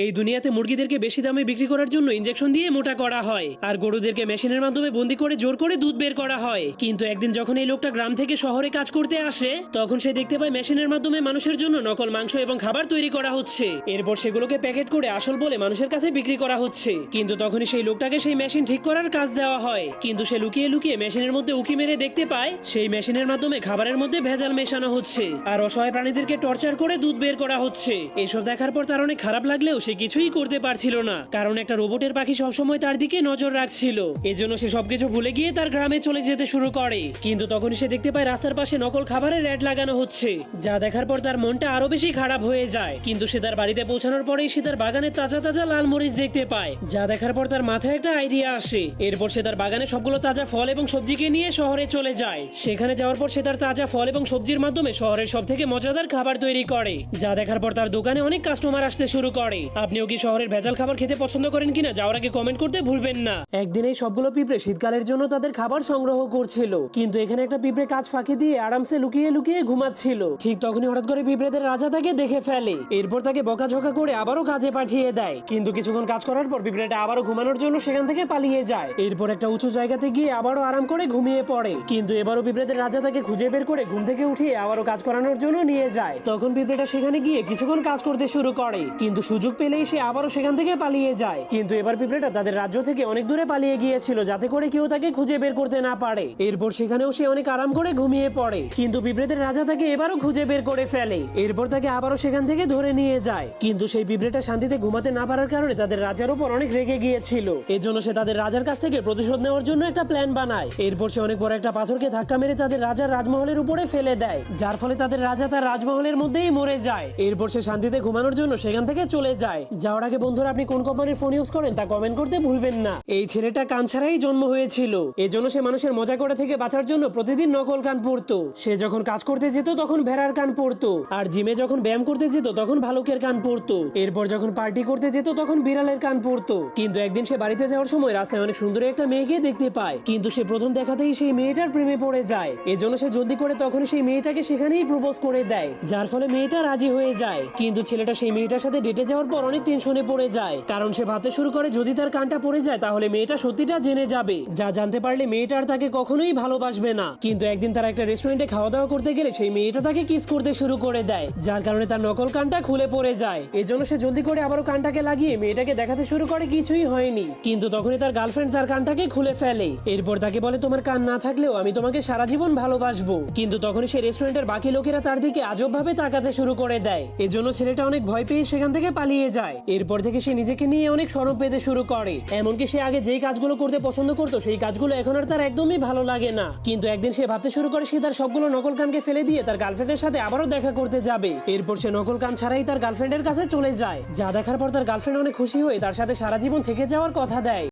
এই দুনিয়াতে মুরগিদেরকে বেশি দামে বিক্রি করার জন্য ইনজেকশন দিয়ে মোটা করা হয়, আর গরুদেরকে মেশিনের মাধ্যমে বন্দি করে জোর করে দুধ বের করা হয়। কিন্তু একদিন যখন এই লোকটা গ্রাম থেকে শহরে কাজ করতে আসে, তখন সে দেখতে পায় মেশিনের মাধ্যমে মানুষের জন্য নকল মাংস এবং খাবার তৈরি করা হচ্ছে। এরপর সেগুলোকে প্যাকেট করে আসল বলে মানুষের কাছে বিক্রি করা হচ্ছে। কিন্তু তখনই সেই লোকটাকে সেই মেশিন ঠিক করার কাজ দেওয়া হয়, কিন্তু সে লুকিয়ে লুকিয়ে মেশিনের মধ্যে উকি মেরে দেখতে পায় সেই মেশিনের মাধ্যমে খাবারের মধ্যে ভেজাল মেশানো হচ্ছে, আর অসহায় প্রাণীদেরকে টর্চার করে দুধ বের করা হচ্ছে। এসব দেখার পর তার অনেক খারাপ লাগলেও সে কিছুই করতে পারছিল না, কারণ একটা রোবটের পাখি সবসময় তার দিকে নজর রাখছিল। এজন্য সে সবকিছু ভুলে গিয়ে তার গ্রামে চলে যেতে শুরু করে। কিন্তু তখন সে দেখতে পায় রাস্তার পাশে নকল খাবারের অ্যাড লাগানো হচ্ছে, যা দেখার পর তার মনটা আরো বেশি খারাপ হয়ে যায়। কিন্তু সে তার বাড়িতে পৌঁছানোর পরেই সে তার বাগানে তাজা তাজা লাল মরিচ দেখতে পায়, যা দেখার পর তার মাথায় একটা আইডিয়া আসে। এরপর সে তার বাগানে সবগুলো তাজা ফল এবং সবজিকে নিয়ে শহরে চলে যায়। সেখানে যাওয়ার পর সে তার তাজা ফল এবং সবজির মাধ্যমে শহরের সব থেকে মজাদার খাবার তৈরি করে, যা দেখার পর তার দোকানে অনেক কাস্টমার আসতে শুরু করে। আপনিও কি শহরের ভেজাল খাবার খেতে পছন্দ করেন কিনা যাওয়ার আগে কমেন্ট করতে ভুলবেন না। একদিন এই সবগুলো পিঁপড়ে শীতকালের জন্য তাদের খাবার সংগ্রহ করছিল, কিন্তু এখানে একটা পিঁপড়ে কাজ ফাঁকি দিয়ে আরামসে লুকিয়ে লুকিয়ে ঘুমাচ্ছিল। ঠিক তখনই হঠাৎ করে পিঁপড়েদের রাজা তাকে দেখে ফেলে, এরপর তাকে বকাঝকা করে আবারও কাজে পাঠিয়ে দেয়। কিন্তু কিছুক্ষণ কাজ করার পর পিঁপড়েটা আবারও ঘুমানোর জন্য সেখান থেকে পালিয়ে যায়। এরপর একটা উঁচু জায়গাতে গিয়ে আবারও আরাম করে ঘুমিয়ে পড়ে। কিন্তু এবারও পিঁপড়েদের রাজা তাকে খুঁজে বের করে ঘুম থেকে উঠিয়ে আবারও কাজ করানোর জন্য নিয়ে যায়। তখন পিঁপড়েটা সেখানে গিয়ে কিছুক্ষণ কাজ করতে শুরু করে, কিন্তু সুযোগ পেলেই সে আবারও সেখান থেকে পালিয়ে যায়। কিন্তু এবার পিঁপড়েটা তাদের রাজ্য থেকে অনেক দূরে পালিয়ে গিয়েছিল, যাতে করে কেউ তাকে খুঁজে বের করতে না পারে। এরপর সেখানেও সে অনেক আরাম করে ঘুমিয়ে পড়ে, কিন্তু পিঁপড়েদের রাজা তাকে এবারও খুঁজে বের করে ফেলে। এরপর তাকে আবারও সেখান থেকে ধরে নিয়ে যায়। কিন্তু সেই পিঁপড়েটা শান্তিতে ঘুমাতে না পারার কারণে তাদের রাজার উপর অনেক রেগে গিয়েছিল। এজন্য সে তাদের রাজার কাছ থেকে প্রতিশোধ নেওয়ার জন্য একটা প্ল্যান বানায়। এরপর সে অনেক বড় একটা পাথরকে ধাক্কা মেরে তাদের রাজার রাজমহলের উপরে ফেলে দেয়, যার ফলে তাদের রাজা তার রাজমহলের মধ্যেই মরে যায়। এরপর সে শান্তিতে ঘুমানোর জন্য সেখান থেকে চলে যায়। যাওয়ার আগে বন্ধুরা, আপনি কোন কোম্পানির ফোন ইউজ করেন তা কমেন্ট করতে ভুলবেন না। এই ছেলেটা কান ছাড়াই জন্ম হয়েছিল, এজন্য সে মানুষের মজা করা থেকে বাঁচার জন্য প্রতিদিন নকল কান পরতো। সে যখন কাজ করতে যেত তখন ভেড়ার কান পরতো, আর জিমে যখন ব্যায়াম করতে যেত তখন ভালুকের কান পরতো। এরপর যখন পার্টি করতে যেত তখন বিড়ালের কান পরতো। কিন্তু একদিন সে বাড়িতে যাওয়ার সময় রাস্তায় অনেক সুন্দর একটা মেয়েকে দেখতে পায়, কিন্তু সে প্রথম দেখাতেই সেই মেয়েটার প্রেমে পড়ে যায়। এজন্য সে জলদি করে তখন সেই মেয়েটাকে সেখানেই প্রপোজ করে দেয়, যার ফলে মেয়েটা রাজি হয়ে যায়। কিন্তু ছেলেটা সেই মেয়েটার সাথে ডেটে যাওয়ার পর অনেক টেনশনে পড়ে যায়, কারণ সে ভাবতে শুরু করে যদি তার কানটা পড়ে যায় তাহলে মেয়েটা সত্যিটা জেনে যাবে, যা জানতে পারলে মেয়েটা আর তাকে কখনোই ভালোবাসবে না। কিন্তু একদিন তারা একটা রেস্টুরেন্টে খাওয়া দাওয়া করতে গেলে সেই মেয়েটা তাকে কিস করতে শুরু করে দেয়, যার কারণে তার নকল কানটা খুলে পড়ে যায়। এজন্য সে জলদি করে আবারও কানটাকে লাগিয়ে মেয়েটাকে দেখাতে শুরু করে কিছুই হয়নি। কিন্তু তখনই তার গার্লফ্রেন্ড তার কানটাকে খুলে ফেলে। এরপর তাকে বলে, তোমার কান না থাকলেও আমি তোমাকে সারা জীবন ভালোবাসবো। কিন্তু তখনই সে রেস্টুরেন্টের বাকি লোকেরা তার দিকে আজব ভাবে তাকাতে শুরু করে দেয়। এজন্য ছেলেটা অনেক ভয় পেয়ে সেখান থেকে পালিয়ে যায়। এরপর থেকে সে নিজেকে নিয়ে অনেক শরম পেতে শুরু করে, এমনকি সে আগে যেই কাজগুলো করতে পছন্দ করতো সেই কাজগুলো এখন আর তার একদমই ভালো লাগে না। কিন্তু একদিন সে ভাবতে শুরু করে সে তার সবগুলো নকল কানকে ফেলে দিয়ে তার গার্লফ্রেন্ডের সাথে আবারও দেখা করতে যাবে। এরপর সে নকল কান ছাড়াই তার গার্লফ্রেন্ডের কাছে চলে যায়, যা দেখার পর তার গার্লফ্রেন্ড অনেক খুশি হয়ে তার সাথে সারা জীবন থেকে যাওয়ার কথা দেয়।